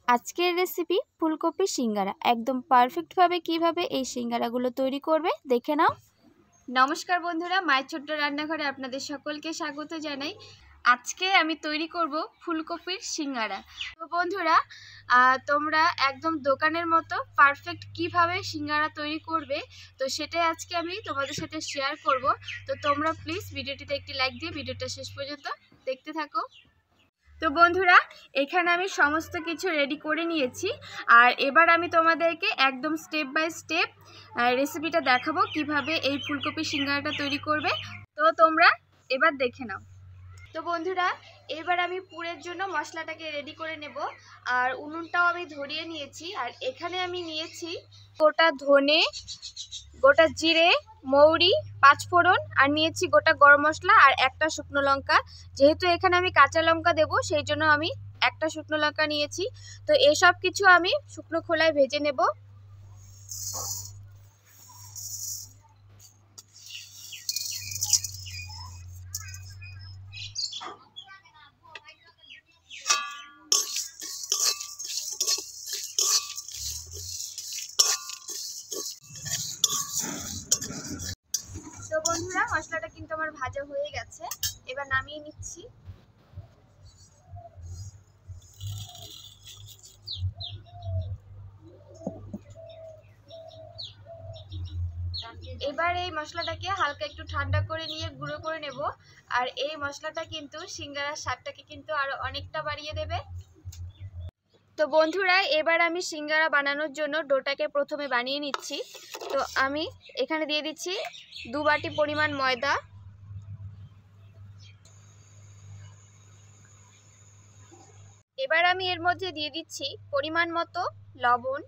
আজকের রেসিপি ফুলকপি সিঙ্গারা। একদম পারফেক্টভাবে কিভাবে এই সিঙ্গারাগুলো তৈরি করবে দেখে নাও। নমস্কার বন্ধুরা, মায়ের ছোট্ট রান্নাঘরে আপনাদের সকলকে স্বাগত জানাই। আজকে আমি তৈরি করব ফুলকপির সিঙ্গারা। তো বন্ধুরা, তোমরা একদম দোকানের মতো পারফেক্ট কিভাবে সিঙ্গারা তৈরি করবে, তো সেটাই আজকে আমি তোমাদের সাথে শেয়ার করব। তো তোমরা প্লিজ ভিডিওটিতে একটি লাইক দিয়ে ভিডিওটা শেষ পর্যন্ত দেখতে থাকো। তো বন্ধুরা, এখানে আমি সমস্ত কিছু রেডি করে নিয়েছি, আর এবার আমি তোমাদেরকে একদম স্টেপ বাই স্টেপ রেসিপিটা দেখাবো কিভাবে এই ফুলকপি সিঙ্গারাটা তৈরি করবে। তো তোমরা এবার দেখে নাও। তো বন্ধুরা, এবার আমি পুরের জন্য মশলাটাকে রেডি করে নেব, আর উনুনটাও আমি ধরিয়ে নিয়েছি। আর এখানে আমি নিয়েছি গোটা ধনে, গোটা জিরে, মৌরি, পাঁচফোড়ন, আর নিয়েছি গোটা গরম মশলা আর একটা শুকনো লঙ্কা। যেহেতু এখানে আমি কাঁচা লঙ্কা দেব, সেই জন্য আমি একটা শুকনো লঙ্কা নিয়েছি। তো এসব কিছু আমি শুকনো খোলায় ভেজে নেব। তো বন্ধুরা, মশলাটা কিন্তু আমার ভাজা হয়ে গেছে, এবার নামিয়ে নিচ্ছি। এবার এই মশলাটাকে হালকা একটু ঠান্ডা করে নিয়ে গুঁড়ো করে নেব। আর এই মশলাটা কিন্তু সিঙ্গারার স্বাদটাকে কিন্তু আরো অনেকটা বাড়িয়ে দেবে। তো বন্ধুরা, এবার আমি সিঙ্গারা বানানোর জন্য ডোটাকে প্রথমে বানিয়ে নিচ্ছি। তো আমি এখানে দিয়ে দিচ্ছি 2 বাটি পরিমাণ ময়দা। এবার আমি এর মধ্যে দিয়ে দিচ্ছি পরিমাণ মতো লবণ।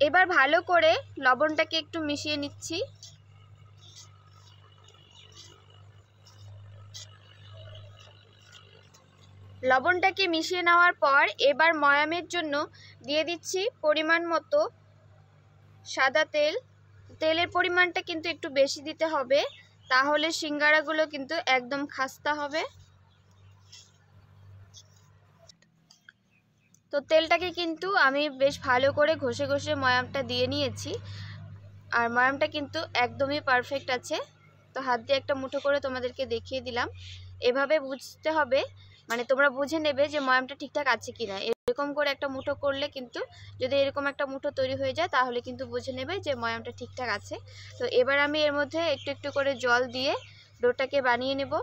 এবার ভালো করে লবণটাকে একটু মিশিয়ে নিচ্ছি। লবণটাকে মিশিয়ে নেওয়ার পর এবার ময়ামের জন্য দিয়ে দিচ্ছি পরিমাণ মতো সাদা তেল। তেলের পরিমাণটা কিন্তু একটু বেশি দিতে হবে, তাহলে সিঙ্গারাগুলো কিন্তু একদম খাস্তা হবে। তো তেলটাকে কিন্তু আমি বেশ ভালো করে ঘষে ঘষে ময়ামটা দিয়ে নিয়েছি, আর ময়ামটা কিন্তু একদমই পারফেক্ট আছে। তো হাত দিয়ে একটা মুঠো করে তোমাদেরকে দেখিয়ে দিলাম। এভাবে বুঝতে হবে, মানে তোমরা বুঝে নেবে যে ময়ামটা ঠিকঠাক আছে কিনা। এরকম করে একটা মুঠো করলে কিন্তু, যদি এরকম একটা মুঠো তৈরি হয়ে যায়, তাহলে কিন্তু বুঝে নেবে যে ময়ামটা ঠিকঠাক আছে। তো এবার আমি এর মধ্যে একটু একটু করে জল দিয়ে ডোটাকে বানিয়ে নেব।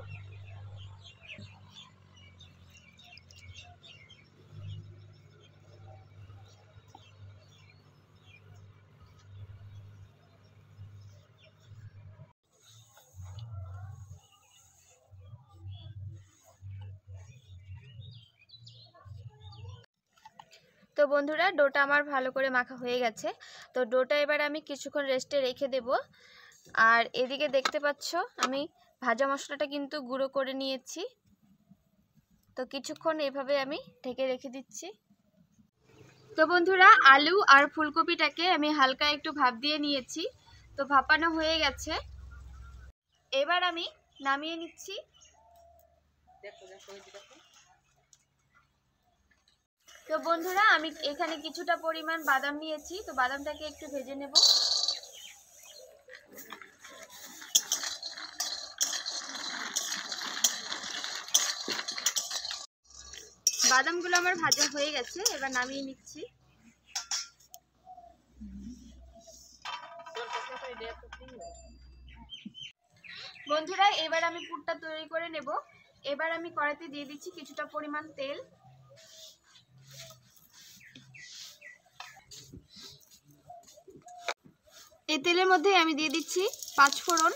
তো বন্ধুরা, ডোটা আমার ভালো করে মাখা হয়ে গেছে। তো ডোটা এবার আমি কিছুক্ষণ রেস্টে রেখে দেব। আর এদিকে দেখতে পাচ্ছ আমি ভাজা মশলাটা কিন্তু গুঁড়ো করে নিয়েছি। তো কিছুক্ষণ এভাবে আমি ঢেকে রেখে দিচ্ছি। তো বন্ধুরা, আলু আর ফুলকপিটাকে আমি হালকা একটু ভাপ দিয়ে নিয়েছি। তো ভাপানো হয়ে গেছে, এবার আমি নামিয়ে নিচ্ছি। তো বন্ধুরা, আমি এখানে কিছুটা পরিমাণ বাদাম নিয়েছি। তো বাদামটাকে একটু ভেজে নেব। বাদামগুলো আমার ভাজা হয়ে গেছে, এবার নামিয়ে নিচ্ছি। বন্ধুরা, এবার আমি পুরটা তৈরি করে নেব। এবার আমি কড়াইতে দিয়ে দিচ্ছি কিছুটা পরিমাণ তেল। এই তেলের মধ্যে আমি দিয়ে দিচ্ছি পাঁচফোড়ন,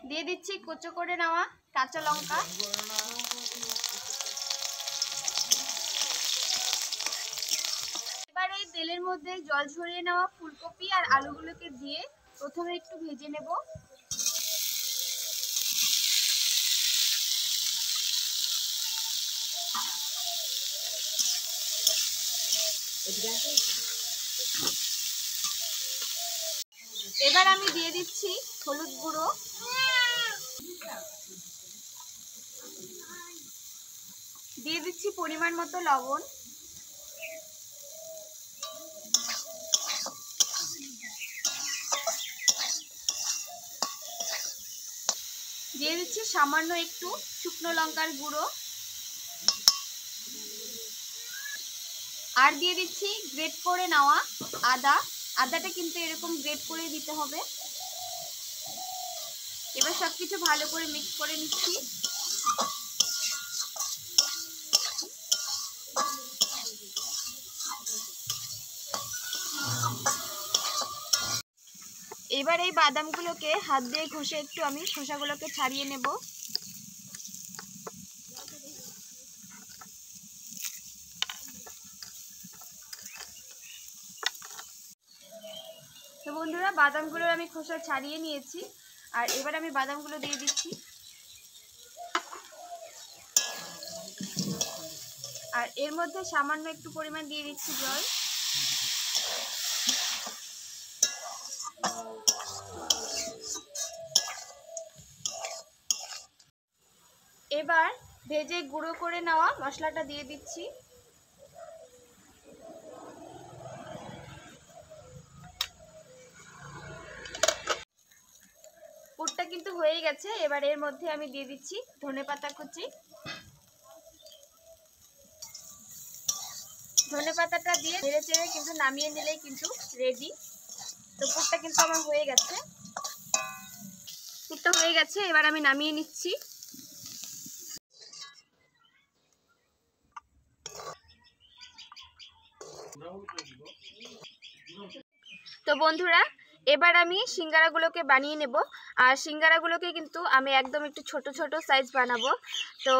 দিয়ে দিচ্ছি কুচো করে নেওয়া কাঁচা লঙ্কা, এবার এই তেলের মধ্যে জল ঝরিয়ে নেওয়া ফুলকপি আর আলুগুলোকে দিয়ে প্রথমে একটু ভেজে নেব। এবার আমি দিয়ে দিচ্ছি হলুদ গুঁড়ো, দিয়ে দিচ্ছি পরিমাণ মতো লবণ, দিয়ে দিচ্ছি সামান্য একটু শুকনো লঙ্কার গুঁড়ো, আর দিয়ে দিচ্ছি গ্রেট করে নেওয়া আদা। আদাটা কিন্তু এরকম গ্রেট করে দিতে হবে। এবার সবকিছু ভালো করে মিক্স করে নিচ্ছি। এবার এই বাদামগুলোকে হাত দিয়ে ঘষে একটু আমি খোসাগুলোকে ছাড়িয়ে নেব। তো বন্ধুরা, বাদামগুলোর আমি খোসা ছাড়িয়ে নিয়েছি, আর এবার আমি বাদামগুলো দিয়ে দিচ্ছি। আর এর মধ্যে সামান্য একটু পরিমাণ দিয়ে দিচ্ছি জল। এবার ভেজে গুঁড়ো করে নেওয়া মশলাটা দিয়ে দিচ্ছি। পুরটা কিন্তু হয়ে গেছে। এবার এর মধ্যে আমি দিয়ে দিচ্ছি ধনেপাতা কুচি। ধনেপাতাটা দিয়ে নেড়ে চেড়ে কিন্তু নামিয়ে নিলেই কিন্তু রেডি। তো পুরটা কিন্তু আমার হয়ে গেছে। পুরটা হয়ে গেছে, এবার আমি নামিয়ে নিচ্ছি। তো বন্ধুরা, এবার আমি সিঙ্গারাগুলোকে বানিয়ে নেব। আর সিঙ্গারাগুলোকে কিন্তু আমি একদম একটু ছোট ছোট সাইজ বানাবো। তো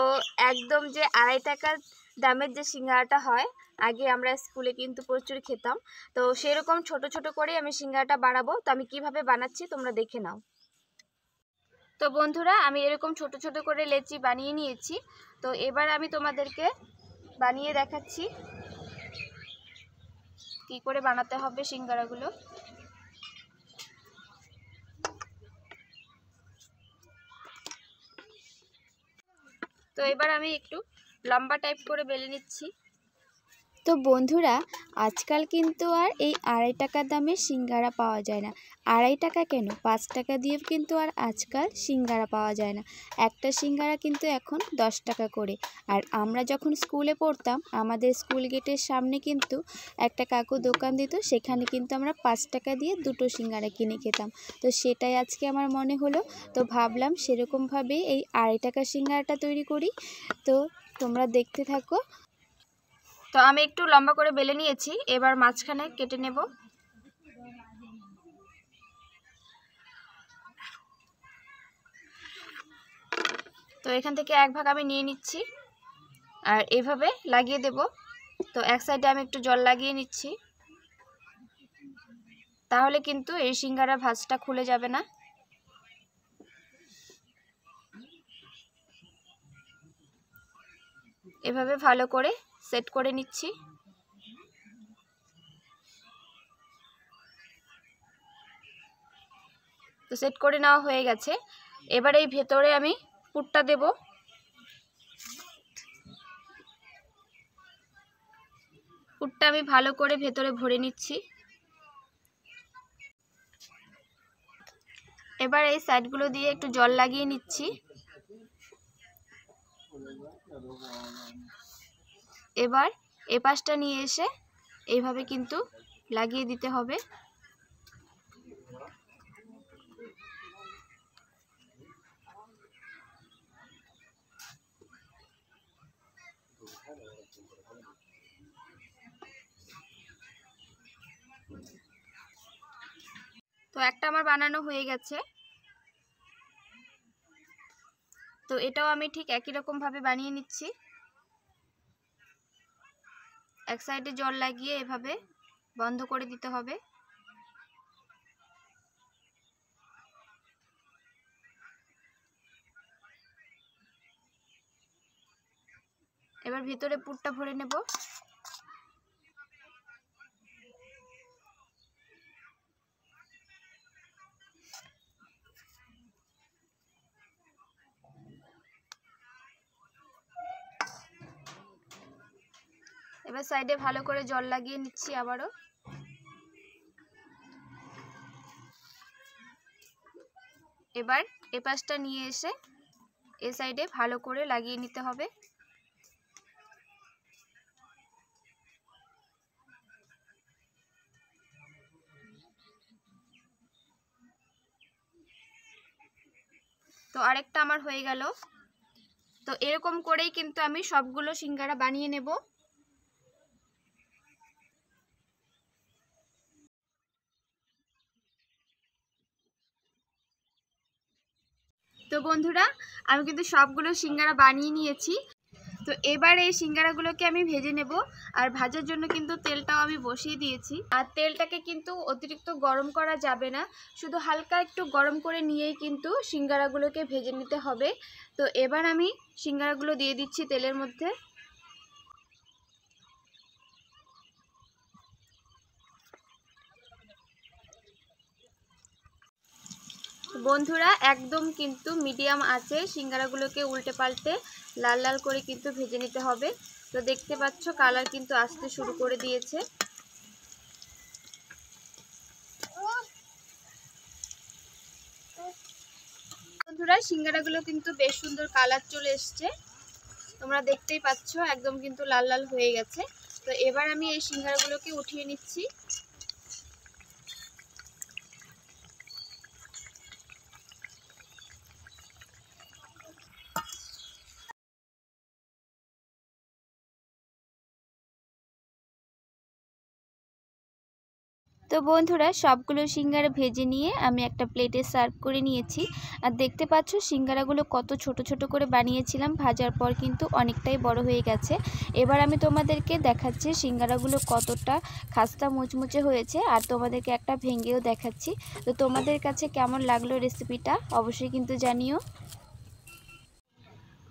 একদম যে 2.5 টাকার দামের যে সিঙ্গারাটা হয়, আগে আমরা স্কুলে কিন্তু প্রচুর খেতাম, তো সেরকম ছোট ছোট করে আমি সিঙ্গারাটা বানাবো। তো আমি কিভাবে বানাচ্ছি তোমরা দেখে নাও। তো বন্ধুরা, আমি এরকম ছোট ছোট করে লেচি বানিয়ে নিয়েছি। তো এবার আমি তোমাদেরকে বানিয়ে দেখাচ্ছি কি করে বানাতে হবে সিঙ্গারাগুলো। তো এবার আমি একটু লম্বা টাইপ করে বেলে নিচ্ছি। তো বন্ধুরা, আজকাল কিন্তু আর এই 2.5 টাকার দামের সিঙ্গারা পাওয়া যায় না। 2.5 টাকা কেন, 5 টাকা দিয়েও কিন্তু আর আজকাল সিঙ্গারা পাওয়া যায় না। একটা সিঙ্গারা কিন্তু এখন 10 টাকা করে। আর আমরা যখন স্কুলে পড়তাম, আমাদের স্কুল গেটের সামনে কিন্তু একটা কাকু দোকান দিত, সেখানে কিন্তু আমরা 5 টাকা দিয়ে 2টো সিঙ্গারা কিনে খেতাম। তো সেটাই আজকে আমার মনে হলো, তো ভাবলাম সেরকমভাবেই এই 2.5 টাকার সিঙ্গারাটা তৈরি করি। তো তোমরা দেখতে থাকো। তো আমি একটু লম্বা করে বেলে নিয়েছি, এবার মাঝখানে কেটে নেব। তো এখান থেকে এক ভাগ আমি নিয়ে নিচ্ছি আর এভাবে লাগিয়ে দেব। তো এক সাইডে আমি একটু জল লাগিয়ে নিচ্ছি, তাহলে কিন্তু এই সিঙ্গারা ভাঁজটা খুলে যাবে না। এভাবে ভালো করে সেট করে নিচ্ছি। তো সেট করে নেওয়া হয়ে গেছে। এবার এই ভেতরে আমি পুরটা দেব। পুরটা আমি ভালো করে ভেতরে ভরে নিচ্ছি। এবার এই সাইডগুলো দিয়ে একটু জল লাগিয়ে নিচ্ছি। এবার এই পাশটা নিয়ে এসে এইভাবে কিন্তু লাগিয়ে দিতে হবে। তো একটা আমার বানানো হয়ে গেছে। তো এটাও আমি ঠিক একই রকম ভাবে বানিয়ে নিচ্ছি। এক সাইডে জল লাগিয়ে এভাবে বন্ধ করে দিতে হবে। এবার ভিতরে পুরটা ভরে নেব। এবার সাইডে ভালো করে জল লাগিয়ে নিচ্ছি আবারও। এবার এ পাশটা নিয়ে এসে এ সাইডে ভালো করে লাগিয়ে নিতে হবে। তো আরেকটা আমার হয়ে গেল। তো এরকম করেই কিন্তু আমি সবগুলো সিঙ্গারা বানিয়ে নেব। তো বন্ধুরা, আমি কিন্তু সবগুলো সিঙ্গারা বানিয়ে নিয়েছি। তো এবার এই সিঙ্গারাগুলোকে আমি ভেজে নেব। আর ভাজার জন্য কিন্তু তেলটাও আমি বসিয়ে দিয়েছি। আর তেলটাকে কিন্তু অতিরিক্ত গরম করা যাবে না, শুধু হালকা একটু গরম করে নিয়েই কিন্তু সিঙ্গারাগুলোকে ভেজে নিতে হবে। তো এবার আমি সিঙ্গারাগুলো দিয়ে দিচ্ছি তেলের মধ্যে। বন্ধুরা, একদম কিন্তু মিডিয়াম আঁচে সিঙ্গারাগুলোকে উল্টে পাল্টে লাল লাল করে কিন্তু ভেজে নিতে হবে। তো দেখতে পাচ্ছ কালার কিন্তু আসতে শুরু করে দিয়েছে। বন্ধুরা, সিঙ্গারাগুলো কিন্তু বেশ সুন্দর কালার চলে এসছে, তোমরা দেখতেই পাচ্ছ একদম কিন্তু লাল লাল হয়ে গেছে। তো এবার আমি এই সিঙ্গারাগুলোকে উঠিয়ে নিচ্ছি। তো বন্ধুরা, সবগুলো সিঙ্গারা ভেজে নিয়ে আমি একটা প্লেটে সার্ভ করে নিয়েছি। আর দেখতে পাচ্ছ সিঙ্গারাগুলো কত ছোট ছোট করে বানিয়েছিলাম, ভাজার পর কিন্তু অনেকটাই বড় হয়ে গেছে। এবার আমি তোমাদেরকে দেখাচ্ছি সিঙ্গারাগুলো কতটা খাস্তা মুচমুচে হয়েছে, আর তোমাদেরকে একটা ভেঙেও দেখাচ্ছি। তো তোমাদের কাছে কেমন লাগলো রেসিপিটা অবশ্যই কিন্তু জানিও।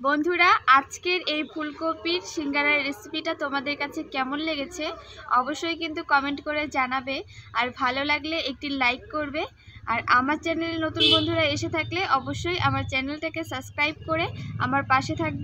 বন্ধুরা, আজকের এই ফুলকপির সিঙ্গারার রেসিপিটা তোমাদের কাছে কেমন লেগেছে অবশ্যই কিন্তু কমেন্ট করে জানাবে। আর ভালো লাগলে একটি লাইক করবে। আর আমার চ্যানেলে নতুন বন্ধুরা এসে থাকলে অবশ্যই আমার চ্যানেলটাকে সাবস্ক্রাইব করে আমার পাশে থাকবে।